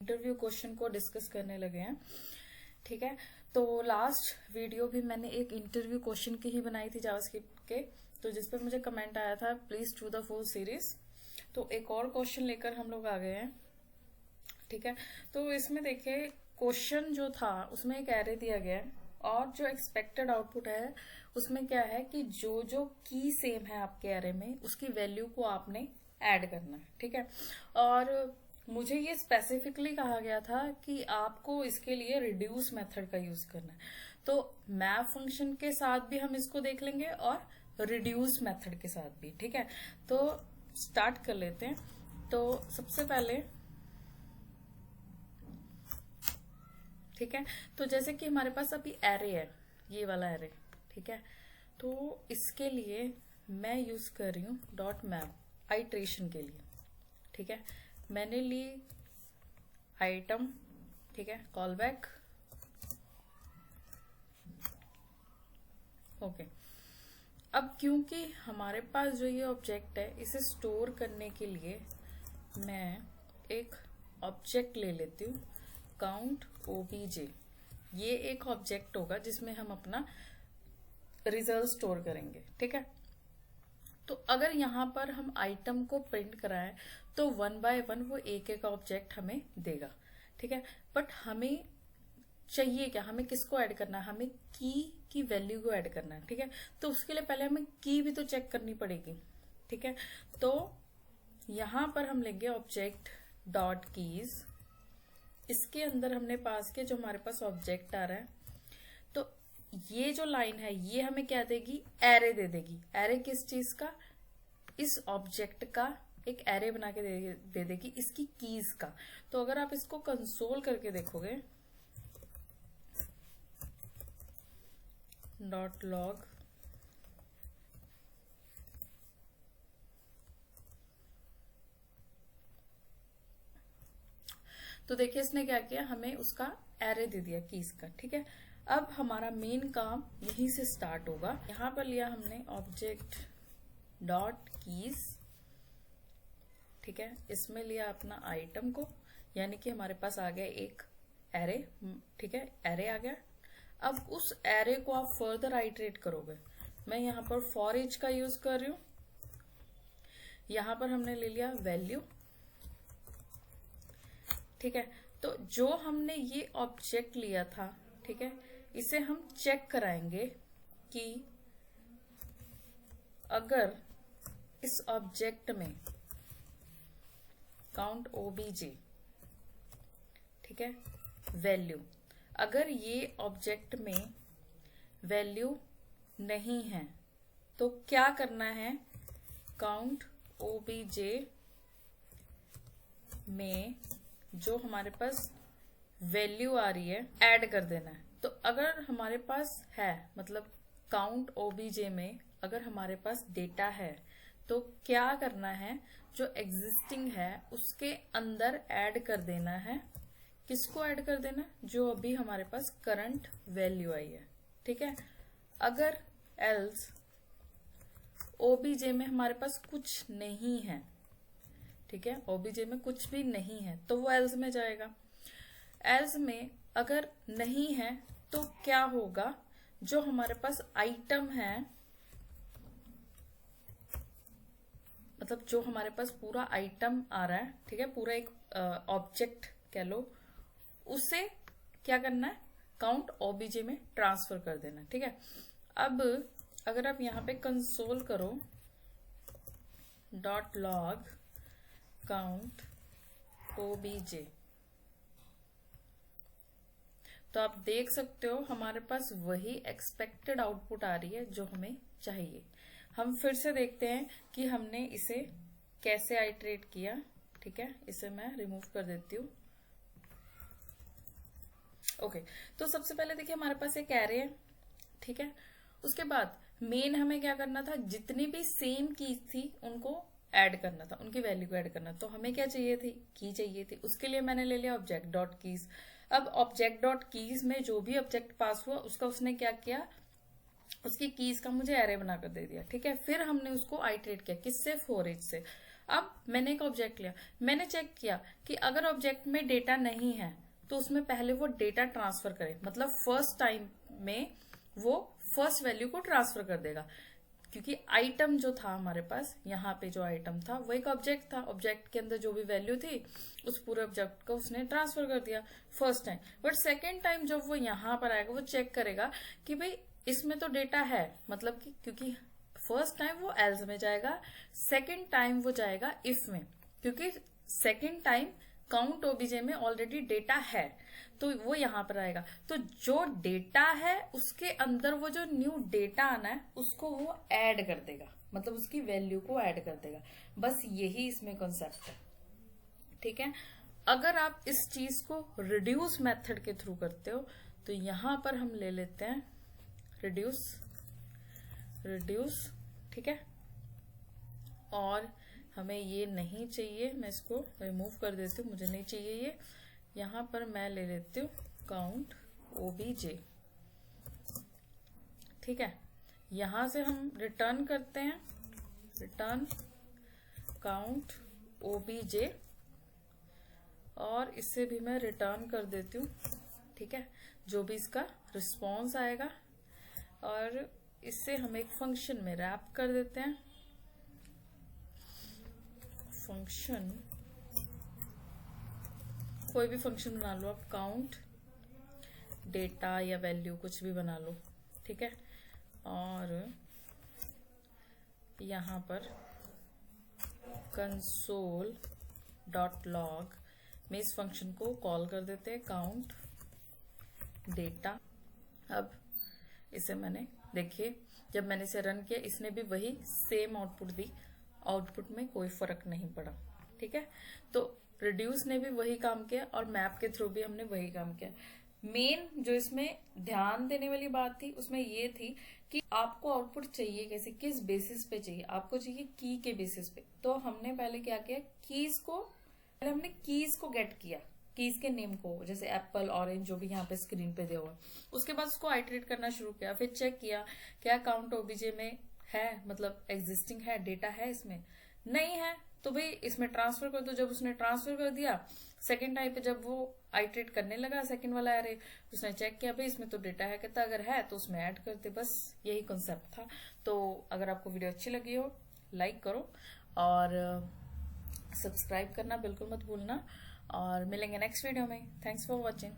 Interview question को discuss करने लगे हैं। ठीक है, तो लास्ट वीडियो भी मैंने एक इंटरव्यू क्वेश्चन की ही बनाई थी जावास्क्रिप्ट के, तो जिस पर मुझे कमेंट आया था please do the full series. तो एक और क्वेश्चन लेकर हम लोग आ गए हैं। ठीक है, तो इसमें देखिए क्वेश्चन जो था उसमें एक एरे दिया गया है और जो एक्सपेक्टेड आउटपुट है उसमें क्या है कि जो जो की सेम है आपके एरे में उसकी वैल्यू को आपने ऐड करना है। ठीक है, और मुझे ये स्पेसिफिकली कहा गया था कि आपको इसके लिए रिड्यूस मेथड का यूज करना है। तो मैप फंक्शन के साथ भी हम इसको देख लेंगे और रिड्यूस मेथड के साथ भी। ठीक है, तो स्टार्ट कर लेते हैं। तो सबसे पहले ठीक है, तो जैसे कि हमारे पास अभी एरे है, ये वाला एरे। ठीक है, तो इसके लिए मैं यूज कर रही हूँ डॉट मैप आइट्रेशन के लिए। ठीक है, मैंने ली आइटम, ठीक है, कॉल बैक। ओके, अब क्योंकि हमारे पास जो ये ऑब्जेक्ट है इसे स्टोर करने के लिए मैं एक ऑब्जेक्ट ले लेती हूँ काउंट ओबीजे। ये एक ऑब्जेक्ट होगा जिसमें हम अपना रिजल्ट स्टोर करेंगे। ठीक है, तो अगर यहाँ पर हम आइटम को प्रिंट कराएं तो 1 बाय 1 वो एक एक ऑब्जेक्ट हमें देगा। ठीक है, बट हमें चाहिए क्या, हमें किसको ऐड करना है, हमें की वैल्यू को ऐड करना है। ठीक है, तो उसके लिए पहले हमें की भी तो चेक करनी पड़ेगी। ठीक है, तो यहां पर हम लेंगे ऑब्जेक्ट डॉट कीज। इसके अंदर हमने पास किया जो हमारे पास ऑब्जेक्ट आ रहा है, तो ये जो लाइन है ये हमें क्या देगी, एरे दे देगी। एरे किस चीज का, इस ऑब्जेक्ट का एक एरे बना के दे देगी इसकी कीज का। तो अगर आप इसको कंसोल करके देखोगे डॉट लॉग तो देखिए इसने क्या किया, हमें उसका एरे दे दिया कीज का। ठीक है, अब हमारा मेन काम यहीं से स्टार्ट होगा। यहां पर लिया हमने ऑब्जेक्ट डॉट कीज। ठीक है, इसमें लिया अपना आइटम को, यानी कि हमारे पास आ गया एक एरे। ठीक है, एरे आ गया। अब उस एरे को आप फर्दर आइटरेट करोगे। मैं यहां पर फॉर ईच का यूज कर रही हूं। यहां पर हमने ले लिया वैल्यू। ठीक है, तो जो हमने ये ऑब्जेक्ट लिया था, ठीक है, इसे हम चेक कराएंगे कि अगर इस ऑब्जेक्ट में काउंट ओबीजे, ठीक है, वैल्यू, अगर ये ऑब्जेक्ट में वैल्यू नहीं है तो क्या करना है, काउंट ओबीजे में जो हमारे पास वैल्यू आ रही है ऐड कर देना है। तो अगर हमारे पास है, मतलब काउंट ओबीजे में अगर हमारे पास डेटा है तो क्या करना है, जो एग्जिस्टिंग है उसके अंदर ऐड कर देना है। किसको ऐड कर देना, जो अभी हमारे पास करंट वैल्यू आई है। ठीक है, अगर एल्स ओबीजे में हमारे पास कुछ नहीं है, ठीक है, ओबीजे में कुछ भी नहीं है तो वो एल्स में जाएगा। एल्स में अगर नहीं है तो क्या होगा, जो हमारे पास आइटम है, मतलब जो हमारे पास पूरा आइटम आ रहा है, ठीक है, पूरा एक ऑब्जेक्ट कह लो, उसे क्या करना है, काउंट ओबीजे में ट्रांसफर कर देना। ठीक है, अब अगर आप यहां पे कंसोल करो डॉट लॉग काउंट ओबीजे, तो आप देख सकते हो हमारे पास वही एक्सपेक्टेड आउटपुट आ रही है जो हमें चाहिए। हम फिर से देखते हैं कि हमने इसे कैसे आइटरेट किया। ठीक है, इसे मैं रिमूव कर देती हूँ। ओके, तो सबसे पहले देखिए हमारे पास एक एरे है। ठीक है, उसके बाद मेन हमें क्या करना था, जितनी भी सेम कीज थी उनको ऐड करना था, उनकी वैल्यू को ऐड करना। तो हमें क्या चाहिए थी, की चाहिए थी। उसके लिए मैंने ले लिया ऑब्जेक्ट डॉट कीज। अब ऑब्जेक्ट डॉट कीज में जो भी ऑब्जेक्ट पास हुआ उसका उसने क्या किया, उसकी कीज का मुझे एरे बनाकर दे दिया। ठीक है, फिर हमने उसको आइटरेट किया, किससे, फॉर ईच से। अब मैंने एक ऑब्जेक्ट लिया, मैंने चेक किया कि अगर ऑब्जेक्ट में डेटा नहीं है तो उसमें पहले वो डेटा ट्रांसफर करे, मतलब फर्स्ट टाइम में वो फर्स्ट वैल्यू को ट्रांसफर कर देगा, क्योंकि आइटम जो था हमारे पास, यहाँ पे जो आइटम था वो एक ऑब्जेक्ट था, ऑब्जेक्ट के अंदर जो भी वैल्यू थी उस पूरे ऑब्जेक्ट को उसने ट्रांसफर कर दिया first time. But second time जब वो यहाँ पर आएगा वो चेक करेगा कि भाई इसमें तो डेटा है, मतलब कि क्योंकि फर्स्ट टाइम वो एल्स में जाएगा, सेकेंड टाइम वो जाएगा इफ में, क्योंकि सेकेंड टाइम काउंट ओबीजे में ऑलरेडी डेटा है तो वो यहां पर आएगा। तो जो डेटा है उसके अंदर वो जो न्यू डेटा आना है उसको वो ऐड कर देगा, मतलब उसकी वैल्यू को ऐड कर देगा। बस यही इसमें कॉन्सेप्ट है, ठीक है। अगर आप इस चीज को रिड्यूस मेथड के थ्रू करते हो तो यहां पर हम ले लेते हैं रिड्यूस, ठीक है। और हमें ये नहीं चाहिए, मैं इसको रिमूव कर देती हूँ, मुझे नहीं चाहिए ये। यहां पर मैं ले लेती हूँ काउंट ओबीजे, ठीक है। यहां से हम रिटर्न करते हैं, रिटर्न काउंट ओबीजे, और इससे भी मैं रिटर्न कर देती हूँ, ठीक है, जो भी इसका रिस्पॉन्स आएगा। और इससे हम एक फंक्शन में रैप कर देते हैं, फंक्शन, कोई भी फंक्शन बना लो आप, काउंट डेटा या वैल्यू कुछ भी बना लो, ठीक है। और यहां पर कंसोल डॉट लॉग में इस फंक्शन को कॉल कर देते हैं काउंट डेटा। अब इसे मैंने, देखिए जब मैंने इसे रन किया इसने भी वही सेम आउटपुट दी, आउटपुट में कोई फर्क नहीं पड़ा, ठीक है। तो रिड्यूस ने भी वही काम किया और मैप के थ्रू भी हमने वही काम किया। मेन जो इसमें ध्यान देने वाली बात थी उसमें ये थी कि आपको आउटपुट चाहिए कैसे, किस बेसिस पे चाहिए, आपको चाहिए की के बेसिस पे। तो हमने पहले क्या किया, कीज को पहले हमने कीज को गेट किया, कीज के नेम को, जैसे एप्पल, ऑरेंज, जो भी यहाँ पे स्क्रीन पे दिया हुआ। उसके बाद उसको आइटरेट करना शुरू किया, फिर चेक किया क्या काउंट ओबीजे में है, मतलब एग्जिस्टिंग है, डेटा है इसमें, नहीं है तो भाई इसमें ट्रांसफर कर दो। जब उसने ट्रांसफर कर दिया, सेकंड टाइम पे जब वो आइटरेट करने लगा सेकंड वाला एरे, उसने चेक किया भाई इसमें तो डेटा है, कहता अगर है तो उसमें ऐड कर दे। बस यही कॉन्सेप्ट था। तो अगर आपको वीडियो अच्छी लगी हो लाइक करो और सब्सक्राइब करना बिल्कुल मत भूलना, और मिलेंगे नेक्स्ट वीडियो में। Thanks for watching.